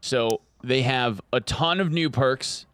So they have a ton of new perks.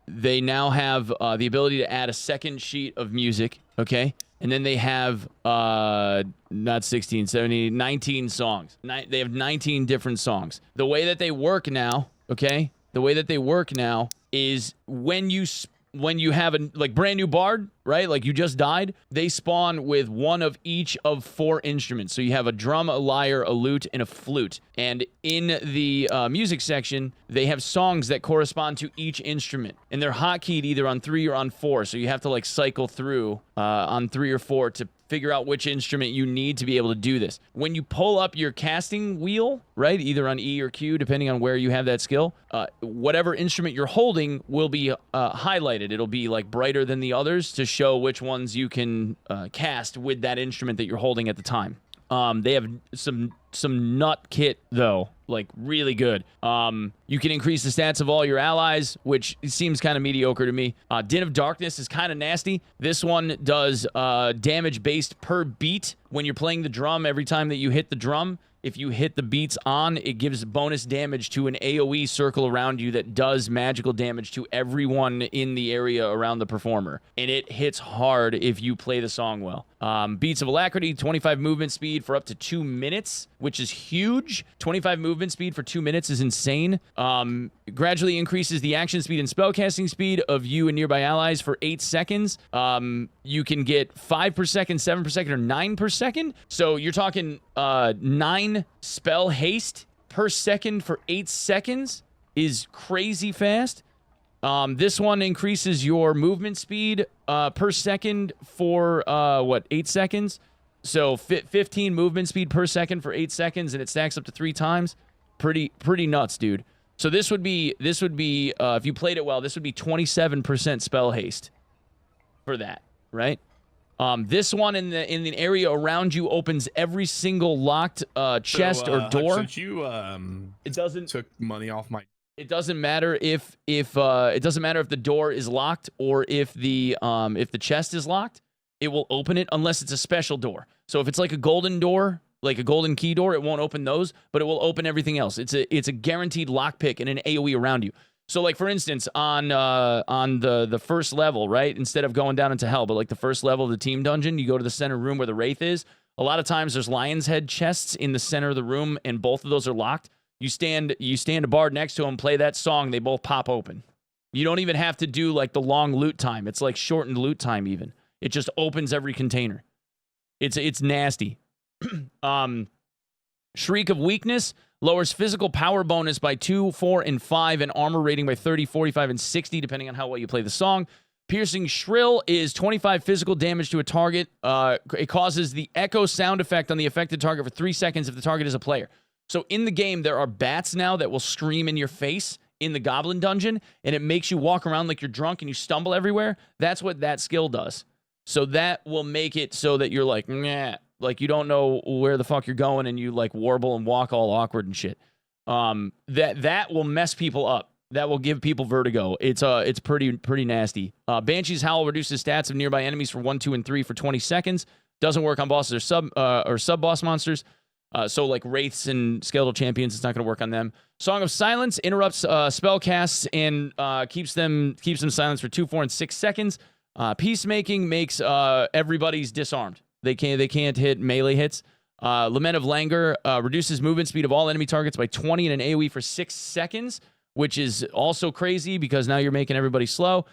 They now have the ability to add a second sheet of music, okay? And then they have, not 16, 17, 19 songs. They have 19 different songs. The way that they work now, okay? The way that they work now is when you have a brand new bard, right? Like you just died, they spawn with one of each of 4 instruments. So you have a drum, a lyre, a lute, and a flute. And in the music section, they have songs that correspond to each instrument. And they're hotkeyed either on 3 or on 4. So you have to like cycle through on 3 or 4 to figure out which instrument you need to be able to do this. When you pull up your casting wheel, right, either on E or Q, depending on where you have that skill, whatever instrument you're holding will be highlighted. It'll be like brighter than the others to show which ones you can cast with that instrument that you're holding at the time. They have some nut kit though, like really good. You can increase the stats of all your allies, which seems kind of mediocre to me. Din of Darkness is kind of nasty. This one does damage based per beat. When you're playing the drum, every time that you hit the drum, if you hit the beats on, it gives bonus damage to an AoE circle around you that does magical damage to everyone in the area around the performer. And it hits hard if you play the song well. Beats of Alacrity, 25 movement speed for up to 2 minutes, which is huge. 25 movement speed for 2 minutes is insane. Gradually increases the action speed and spellcasting speed of you and nearby allies for 8 seconds. You can get 5 per second, 7 per second, or 9 per second. So you're talking 9 spell haste per second for 8 seconds is crazy fast. This one increases your movement speed per second for 8 seconds. So 15 movement speed per second for 8 seconds, and it stacks up to 3 times. Pretty nuts, dude. So this would be if you played it well, this would be 27% spell haste for that, right? This one in the area around you opens every single locked chest or door. Since you it doesn't took money off my. It doesn't matter if the door is locked or if the chest is locked. It will open it unless it's a special door. So if it's like a golden door, like a golden key door, it won't open those, but it will open everything else. It's a guaranteed lockpick and an AoE around you. So like for instance, on the first level, right? Instead of going down into hell, but like the first level of the team dungeon, you go to the center room where the Wraith is. A lot of times there's lion's head chests in the center of the room, and both of those are locked. You stand a bard next to him, play that song, they both pop open. You don't even have to do like the long loot time. It's like shortened loot time even. It just opens every container. It's nasty. Shriek of Weakness lowers physical power bonus by 2, 4, and 5, and armor rating by 30, 45, and 60, depending on how well you play the song. Piercing Shrill is 25 physical damage to a target. It causes the echo sound effect on the affected target for 3 seconds if the target is a player. So in the game, there are bats now that will scream in your face in the Goblin Dungeon, and it makes you walk around like you're drunk and you stumble everywhere. That's what that skill does. So that will make it so that you're like, nah, like you don't know where the fuck you're going, and you like warble and walk all awkward and shit. That will mess people up. That will give people vertigo. It's pretty nasty. Banshee's Howl reduces stats of nearby enemies for 1, 2, and 3 for 20 seconds. Doesn't work on bosses or sub boss monsters. So like Wraiths and Skeletal Champions, it's not going to work on them. Song of Silence interrupts spell casts and keeps them silenced for 2, 4, and 6 seconds. Peacemaking makes everybody's disarmed. They can't hit melee hits. Lament of Languor reduces movement speed of all enemy targets by 20 and an AoE for 6 seconds, which is also crazy because now you're making everybody slow.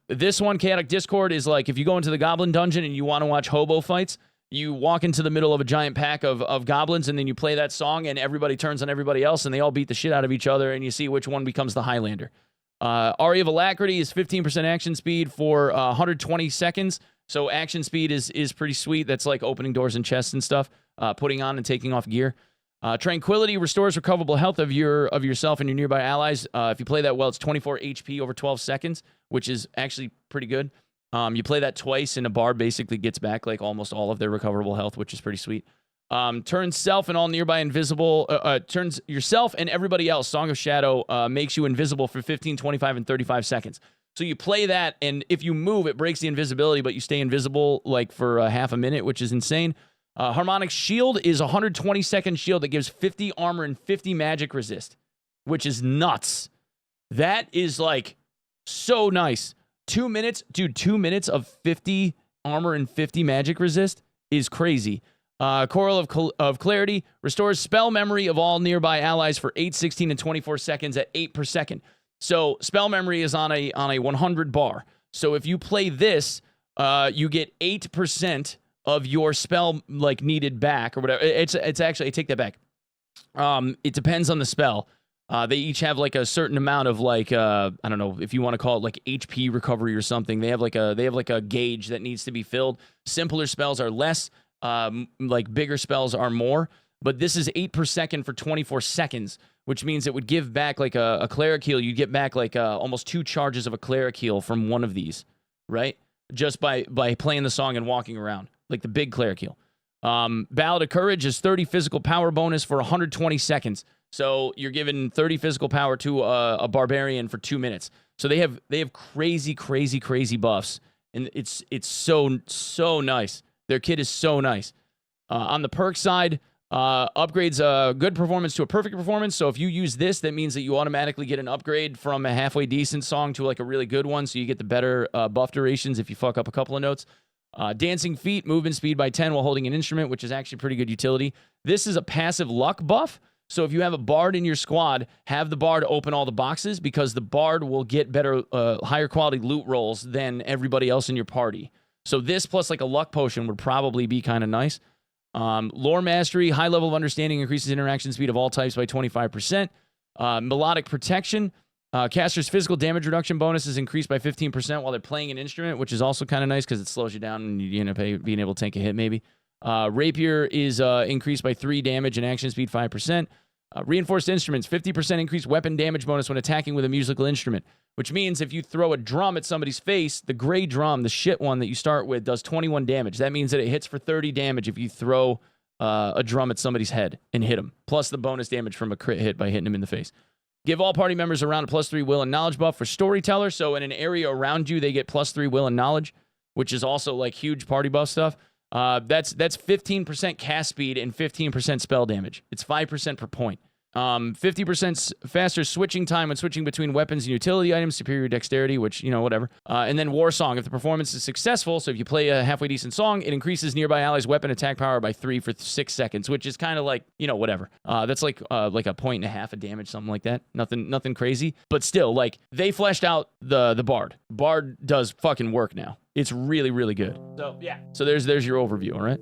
This one, Chaotic Discord, is like if you go into the Goblin Dungeon and you want to watch hobo fights, you walk into the middle of a giant pack of goblins, and then you play that song, and everybody turns on everybody else, and they all beat the shit out of each other, and you see which one becomes the Highlander. Aria of Alacrity is 15% action speed for 120 seconds. So action speed is pretty sweet. That's like opening doors and chests and stuff, putting on and taking off gear. Tranquility restores recoverable health of yourself and your nearby allies. If you play that well, it's 24 HP over 12 seconds, which is actually pretty good. You play that twice, and a bard basically gets back like almost all of their recoverable health, which is pretty sweet. Turns self and all nearby invisible. Turns yourself and everybody else. Song of Shadow makes you invisible for 15, 25, and 35 seconds. So you play that, and if you move, it breaks the invisibility, but you stay invisible like for half a minute, which is insane. Harmonic Shield is a 120-second shield that gives 50 armor and 50 magic resist, which is nuts. That is like so nice. 2 minutes, dude, 2 minutes of 50 armor and 50 magic resist is crazy. Coral of Clarity restores spell memory of all nearby allies for 8, 16, and 24 seconds at 8 per second. So spell memory is on a 100 bar. So if you play this, you get 8% of your spell like needed back or whatever. It's actually, I take that back. It depends on the spell. They each have like a certain amount of like I don't know if you want to call it like HP recovery or something. They have like a gauge that needs to be filled. Simpler spells are less. Like bigger spells are more. But this is 8 per second for 24 seconds, which means it would give back like a cleric heal. You'd get back like almost 2 charges of a cleric heal from one of these, right? Just by playing the song and walking around. Like the big cleric heal. Ballad of Courage is 30 physical power bonus for 120 seconds. So you're giving 30 physical power to a barbarian for 2 minutes. So they have crazy buffs, and it's so nice. Their kit is so nice. On the perk side, upgrades a good performance to a perfect performance. So if you use this, that means that you automatically get an upgrade from a halfway decent song to like a really good one. So you get the better buff durations if you fuck up a couple of notes. Dancing Feet, movement speed by 10 while holding an instrument, which is actually pretty good utility. This is a passive luck buff. So if you have a bard in your squad, have the bard open all the boxes because the bard will get better, higher quality loot rolls than everybody else in your party. So this plus like a luck potion would probably be kind of nice. Lore Mastery, high level of understanding increases interaction speed of all types by 25%. Melodic Protection, caster's physical damage reduction bonus is increased by 15% while they're playing an instrument, which is also kind of nice because it slows you down and you end up being able to tank a hit maybe. Rapier is increased by 3 damage and action speed 5%. Reinforced Instruments, 50% increased weapon damage bonus when attacking with a musical instrument, which means if you throw a drum at somebody's face, the gray drum, the shit one that you start with, does 21 damage. That means that it hits for 30 damage if you throw a drum at somebody's head and hit them, plus the bonus damage from a crit hit by hitting them in the face. Give all party members around a +3 will and knowledge buff for Storyteller, so in an area around you, they get +3 will and knowledge, which is also like huge party buff stuff. That's 15% cast speed and 15% spell damage. It's 5% per point. 50% faster switching time when switching between weapons and utility items, superior dexterity, which, you know, whatever. And then War Song. If the performance is successful, so if you play a halfway decent song, it increases nearby allies' weapon attack power by 3 for 6 seconds, which is kind of like, you know, whatever. That's like a point and a half of damage, something like that. Nothing crazy. But still, like, they fleshed out the Bard. Bard does fucking work now. It's really, really good. So, yeah. So there's your overview, all right?